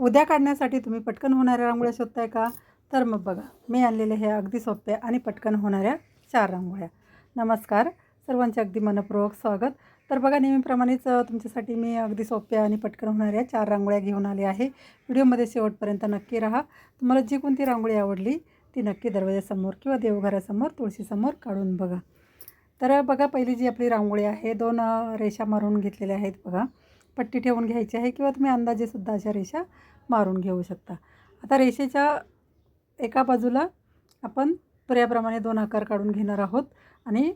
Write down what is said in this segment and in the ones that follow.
उद्या काढण्यासाठी तुम्ही पटकन होणाऱ्या रांगोळ्या शोधताय का? तर मग बघा, मी आणलेले हे अगदी सोप्या आणि पटकन होणाऱ्या 4 रांगोळ्या. नमस्कार, सर्वांचे अगदी मनपूर्वक स्वागत. तर बघा, नेहमीप्रमाणेच तुमच्यासाठी मी अगदी सोप्या आणि पटकन होणाऱ्या 4 रांगोळ्या घेऊन आले आहे. व्हिडिओमध्ये शेवटपर्यंत नक्की राहा. तुम्हाला जी कोणती रांगोळी आवडली ती नक्की दरवाजासमोर किंवा देवघरासमोर, तुळशीसमोर काढून बघा. तर बघा, पहिली जी आपली रांगोळी आहे 2 रेषा मारून घेतलेल्या आहेत बघा. पट्टी ठेवून घ्यायची आहे किंवा तुम्ही अंदाजेसुद्धा अशा रेषा मारून घेऊ शकता. आता रेषेच्या एका बाजूला आपण तुऱ्याप्रमाणे 2 आकार काढून घेणार आहोत आणि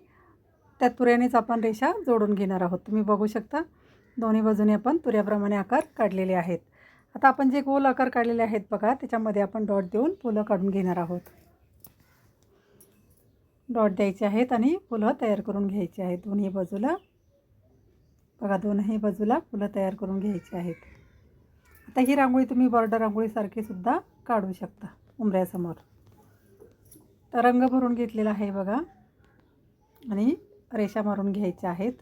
त्या तुऱ्यानेच आपण रेषा जोडून घेणार आहोत. तुम्ही बघू शकता, दोन्ही बाजूने आपण तुऱ्याप्रमाणे आकार काढलेले आहेत. आता आपण जे गोल आकार काढलेले आहेत बघा, त्याच्यामध्ये आपण डॉट देऊन फुलं काढून घेणार आहोत. डॉट द्यायचे आहेत आणि फुलं तयार करून घ्यायची आहेत दोन्ही बाजूला. बघा, दोन्ही बाजूला फुलं तयार करून घ्यायची आहेत. आता ही रांगोळी तुम्ही बॉर्डर रांगोळीसारखी सुद्धा काढू शकता उंबऱ्यासमोर. तर रंग भरून घेतलेला आहे बघा आणि रेषा मारून घ्यायच्या आहेत.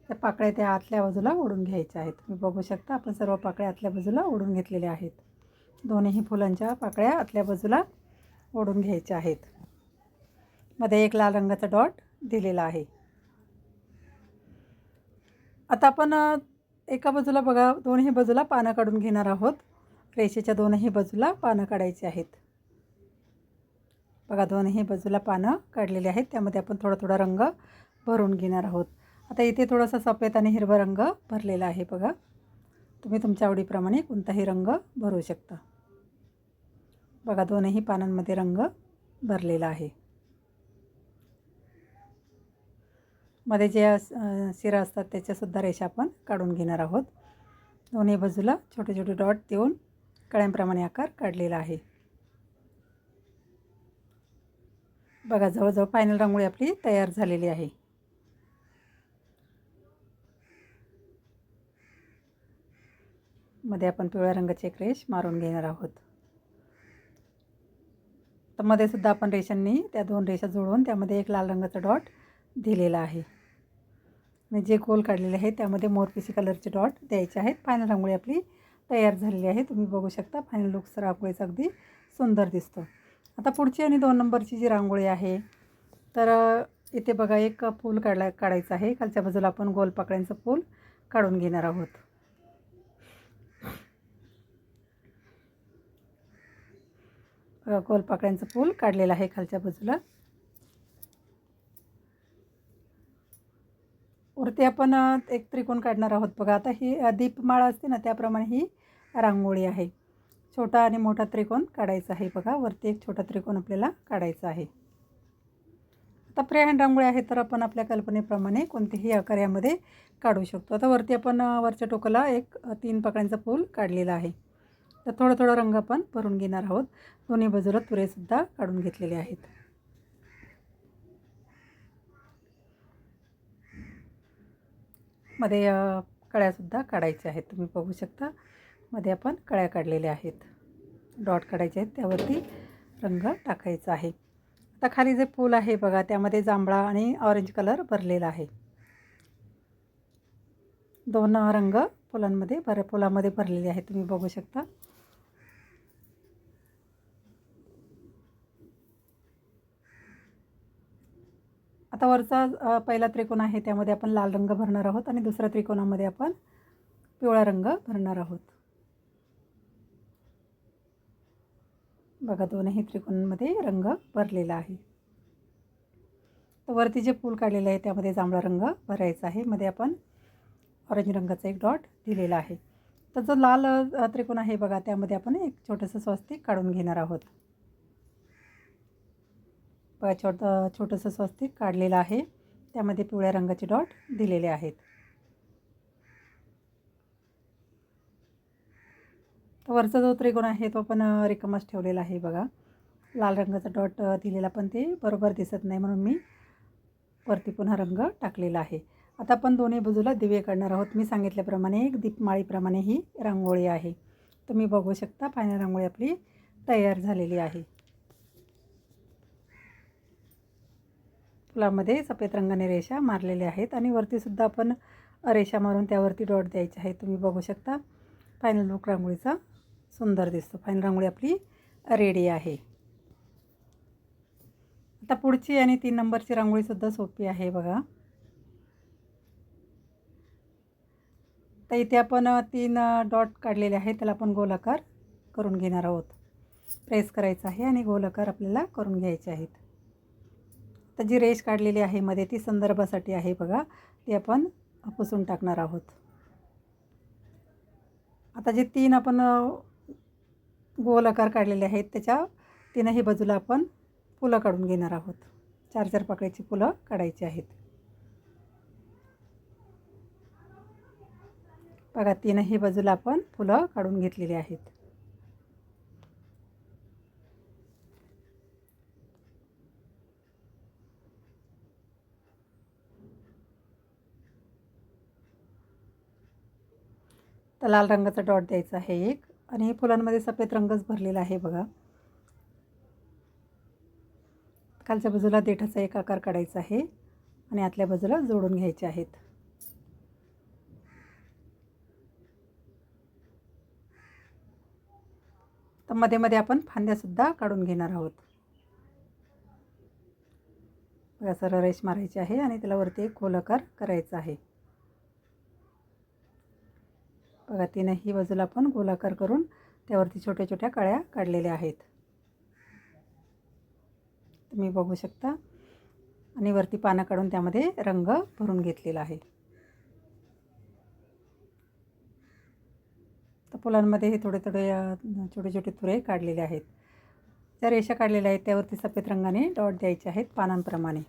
त्या पाकळ्या त्या आतल्या बाजूला ओढून घ्यायच्या आहेत. तुम्ही बघू शकता, आपण सर्व पाकळ्या आतल्या बाजूला ओढून घेतलेल्या आहेत. दोन्ही फुलांच्या पाकळ्या आतल्या बाजूला ओढून घ्यायच्या आहेत. मध्ये एक लाल रंगाचा डॉट दिलेला आहे. आता आपण एका बाजूला बघा, दोन्ही बाजूला पानं काढून घेणार आहोत. रेषेच्या दोनही बाजूला पानं काढायची आहेत. बघा, दोन्ही बाजूला पानं काढलेली आहेत. त्यामध्ये आपण थोडा थोडा रंग भरून घेणार आहोत. आता इथे थोडासा सफेद आणि हिरवा रंग भरलेला आहे बघा. तुम्ही तुमच्या आवडीप्रमाणे कोणताही रंग भरू शकता. बघा, दोनही पानांमध्ये रंग भरलेला आहे. मध्ये जे शिरा असतात त्याच्यासुद्धा रेषा आपण काढून घेणार आहोत. दोन्ही बाजूला छोटे छोटे डॉट देऊन कळ्यांप्रमाणे आकार काढलेला आहे. बघा, जवळजवळ फायनल रांगोळी आपली तयार झालेली आहे. मध्ये आपण पिवळ्या रंगाची एक रेष मारून घेणार आहोत. तर मध्ये सुद्धा आपण रेषांनी त्या 2 रेषा जोडून त्यामध्ये एक लाल रंगाचा डॉट दिलेला आहे. आणि जे गोल काढलेले आहे त्यामध्ये मोरपिसी कलरचे डॉट द्यायचे आहेत. फायनल रांगोळी आपली तयार झालेली आहे. तुम्ही बघू शकता, फायनल लुक रांगोळीचा अगदी सुंदर दिसतो. आता पुढची आणि 2 नंबरची जी रांगोळी आहे, तर इथे बघा, एक फूल काढायचं आहे. खालच्या बाजूला आपण गोल पाकळ्यांचं फूल काढून घेणार आहोत. गोल पाकळ्यांचं फूल काढलेलं आहे खालच्या बाजूला. वरती आपण एक त्रिकोण काढणार आहोत बघा. आता ही दीपमाळा असते ना, त्याप्रमाणे ही रांगोळी आहे. छोटा आणि मोठा त्रिकोण काढायचा आहे बघा. वरती एक छोटा त्रिकोण आपल्याला काढायचा आहे. आता फ्री हँड रांगोळी आहे, तर आपण आपल्या कल्पनेप्रमाणे कोणतेही आकार यामध्ये काढू शकतो. आता वरती आपण वरच्या टोकाला एक 3 पाकळ्यांचं फूल काढलेलं आहे. तर थोडं थोडं रंग आपण भरून घेणार आहोत. दोन्ही बाजूला तुरेसुद्धा काढून घेतलेले आहेत. मध्ये कळ्यासुद्धा काढायच्या आहेत. तुम्ही बघू शकता, मध्ये आपण कळ्या काढलेल्या आहेत. डॉट काढायचे आहेत, त्यावरती रंग टाकायचा आहे. आता खाली जे फूल आहे बघा, त्यामध्ये जांभळा आणि ऑरेंज कलर भरलेला आहे. 2 रंग फुलामध्ये भरलेले आहेत. तुम्ही बघू शकता. आता वरचा पहिला त्रिकोण आहे त्यामध्ये आपण लाल रंग भरणार आहोत आणि दुसऱ्या त्रिकोणामध्ये आपण पिवळा रंग भरणार आहोत. बघा, दोनही त्रिकोणांमध्ये रंग भरलेला आहे. तर वरती जे फूल काढलेले आहे त्यामध्ये जांभळा रंग भरायचा आहे. मध्ये आपण ऑरेंज रंगाचा एक डॉट दिलेला आहे. तर जो लाल त्रिकोण आहे बघा, त्यामध्ये आपण एक छोटंसं स्वस्तिक काढून घेणार आहोत. बघा, छोटंसं स्वस्तिक काढलेलं आहे. त्यामध्ये पिवळ्या रंगाचे डॉट दिलेले आहेत. तर वरचा जो त्रिकोण आहे तो पण रिकामाच ठेवलेला आहे बघा. लाल रंगाचा डॉट दिलेला पण ते बरोबर दिसत नाही, म्हणून मी वरती पुन्हा रंग टाकलेला आहे. आता आपण दोन्ही बाजूला दिवे काढणार आहोत. मी सांगितल्याप्रमाणे एक दीपमाळीप्रमाणे ही रांगोळी आहे. तुम्ही बघू शकता, फायनल रांगोळी आपली तयार झालेली आहे. फुलामध्ये सफेद रंगाने रेषा मारलेल्या आहेत आणि वरतीसुद्धा आपण रेषा मारून त्यावरती डॉट द्यायचे आहेत. तुम्ही बघू शकता, फायनल लुक रांगोळीचा सुंदर दिसतो. फायनल रांगोळी आपली रेडी आहे. आता पुढची आणि 3 नंबरची रांगोळीसुद्धा सोपी आहे बघा. तर इथे आपण 3 डॉट काढलेले आहेत, त्याला आपण गोलाकार करून घेणार आहोत. प्रेस करायचं आहे आणि गोलाकार आपल्याला करून घ्यायचे आहेत. तर जी रेष काढलेली आहे मध्ये ती संदर्भासाठी आहे बघा, ती आपण पुसून टाकणार आहोत. आता जे 3 आपण गोलाकार काढलेले आहेत त्याच्या तीनही बाजूला आपण फुलं काढून घेणार आहोत. 4-4 पाकळीची फुलं काढायची आहेत. बघा तीनही बाजूला आपण फुलं काढून घेतलेली आहेत. तर लाल रंगाचा डॉट द्यायचा आहे एक आणि फुलांमध्ये सफेद रंगच भरलेला आहे बघा. खालच्या बाजूला देठाचा एक आकार काढायचा आहे आणि आतल्या बाजूला जोडून घ्यायचे आहेत. तर मध्ये मध्ये आपण फांद्यासुद्धा काढून घेणार आहोत. बघा सरळ रेष मारायची आहे आणि त्याला वरती एक गोलाकार करायचा आहे. बघा तीनही बाजूला आपण गोलाकार करून त्यावरती छोट्या छोट्या कळ्या काढलेल्या आहेत, तुम्ही बघू शकता. आणि वरती पानं काढून त्यामध्ये रंग भरून घेतलेला आहे. तर फुलांमध्ये हे थोडे थोडे छोटे छोटे तुरे काढलेले आहेत. ज्या रेषा काढलेल्या आहेत त्यावरती सफेद रंगाने डॉट द्यायचे आहेत पानांप्रमाणे.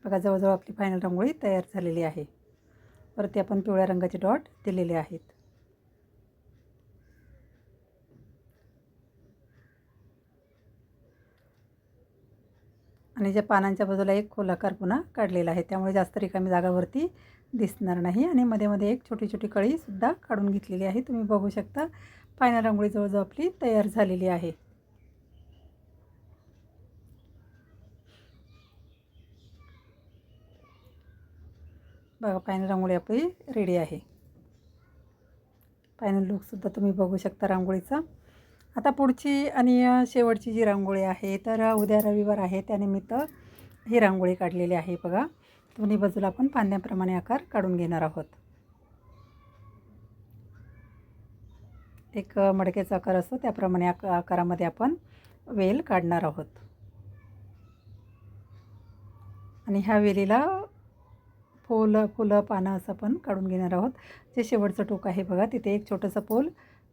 बघा जवळजवळ आपली फायनल रांगोळी तयार झालेली आहे. वरती आपण पिवळ्या रंगाचे डॉट दिलेले आहेत. आणि ज्या पानांच्या बाजूला एक गोलाकार पुन्हा काढलेला आहे, त्यामुळे जास्त रिकामी जागावरती दिसणार नाही. आणि मध्ये मध्ये एक छोटी छोटी कळीसुद्धा काढून घेतलेली आहे, तुम्ही बघू शकता. फायनल रांगोळी जवळजवळ आपली तयार झालेली आहे. बघा फायनल रांगोळी आपली रेडी आहे. फायनल लुकसुद्धा तुम्ही बघू शकता रांगोळीचा. आता पुढची आणि शेवटची जी रांगोळी आहे, तर उद्या रविवार आहे, त्यानिमित्त ही रांगोळी काढलेली आहे बघा. दोन्ही बाजूला आपण फांद्याप्रमाणे आकार काढून घेणार आहोत. एक मडक्याचा आकार असतो त्याप्रमाणे आकारामध्ये आपण वेल काढणार आहोत. आणि ह्या वेलीला फुलं पानं असं आपण काढून घेणार आहोत. जे शेवटचं टोक आहे बघा, तिथे एक छोटंसं फूल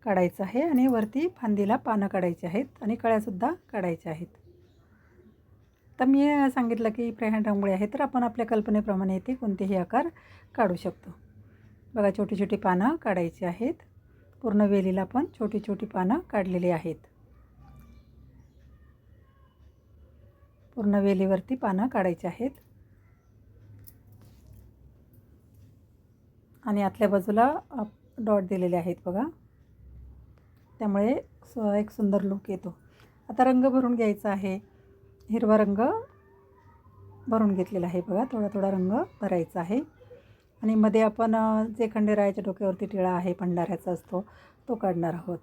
काढायचं आहे आणि वरती फांदीला पानं काढायची आहेत आणि कळ्यासुद्धा काढायच्या आहेत. तर मी सांगितलं की फ्रीहँड रांगोळी आहे, तर आपण आपल्या कल्पनेप्रमाणे इथे कोणतेही आकार काढू शकतो. बघा छोटी छोटी पानं काढायची आहेत. पूर्ण वेलीला पण छोटी छोटी पानं काढलेली आहेत. पूर्ण वेलीवरती पानं काढायची आहेत. आणि आतल्या बाजूला डॉट दिलेले आहेत बघा, त्यामुळे एक सुंदर लुक येतो. आता रंग भरून घ्यायचा आहे. हिरवा रंग भरून घेतलेला आहे बघा, थोडा थोडा रंग भरायचा आहे. आणि मध्ये आपण जे खंडेरायाच्या डोक्यावरती टिळा आहे भंडाऱ्याचा असतो तो काढणार आहोत.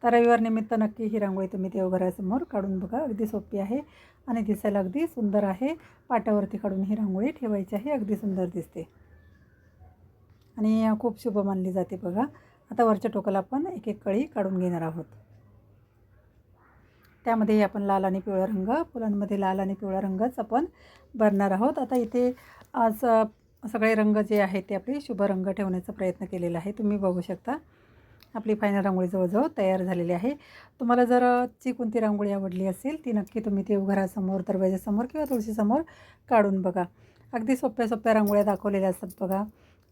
तर रविवार निमित्त नक्की ही रांगोळी तुम्ही देवघरासमोर काढून बघा. अगदी सोपी आहे आणि दिसायला अगदी सुंदर आहे. पाट्यावरती काढून ही रांगोळी ठेवायची आहे, अगदी सुंदर दिसते आणि खूप शुभ मानली जाते बघा. आता वरच्या टोकाला आपण एक एक कळी काढून घेणार आहोत. त्यामध्ये आपण लाल आणि पिवळा रंग, फुलांमध्ये लाल आणि पिवळा रंगच आपण भरणार आहोत. आता इथे आज सगळे रंग जे आहेत ते आपले शुभ रंग ठेवण्याचा प्रयत्न केलेला आहे, तुम्ही बघू शकता. आपली फायनल रांगोळी जवळजवळ तयार झालेली आहे. तुम्हाला जर ची कोणती रांगोळी आवडली असेल ती नक्की तुम्ही देवघरासमोर, दरवाजासमोर किंवा तुळशीसमोर काढून बघा. अगदी सोप्या सोप्या रांगोळ्या दाखवलेल्या असतात बघा.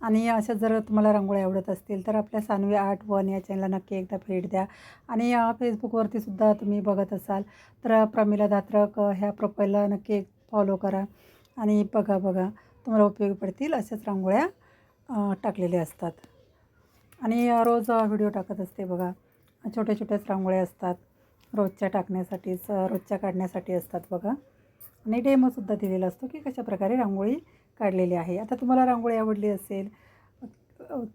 आणि अशा जर तुम्हाला रांगोळ्या आवडत असतील तर आपल्या सानवी आर्ट 1 या चॅनलला नक्की एकदा भेट द्या. आणि फेसबुकवरती सुद्धा तुम्ही बघत असाल तर प्रमिला धात्रक ह्या प्रोफाईलला नक्की फॉलो करा आणि बघा तुम्हाला उपयोगी पडतील अशाच रांगोळ्या टाकलेल्या असतात. आणि रोज व्हिडिओ टाकत असते बघा. छोट्या छोट्याच रांगोळ्या असतात, रोजच्या टाकण्यासाठीच, रोजच्या काढण्यासाठी असतात बघा. आणि डेमोसुद्धा दिलेला असतो की कशाप्रकारे रांगोळी काढलेली आहे. आता तुम्हाला रांगोळी आवडली असेल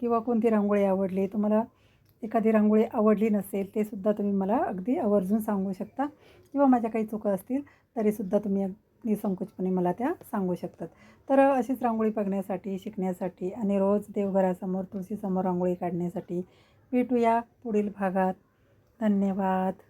किंवा कोणती रांगोळी आवडली, तुम्हाला एखादी रांगोळी आवडली नसेल ते सुद्धा तुम्ही मला अगदी आवर्जून सांगू शकता, किंवा माझ्या काही चुका असतील तरीसुद्धा तुम्ही निसंकोचपणे मला त्या सांगू शकतात. तर अशीच रांगोळी बघण्यासाठी, शिकण्यासाठी आणि रोज देवघरासमोर, तुळशीसमोर रांगोळी काढण्यासाठी भेटूया पुढील भागात. धन्यवाद.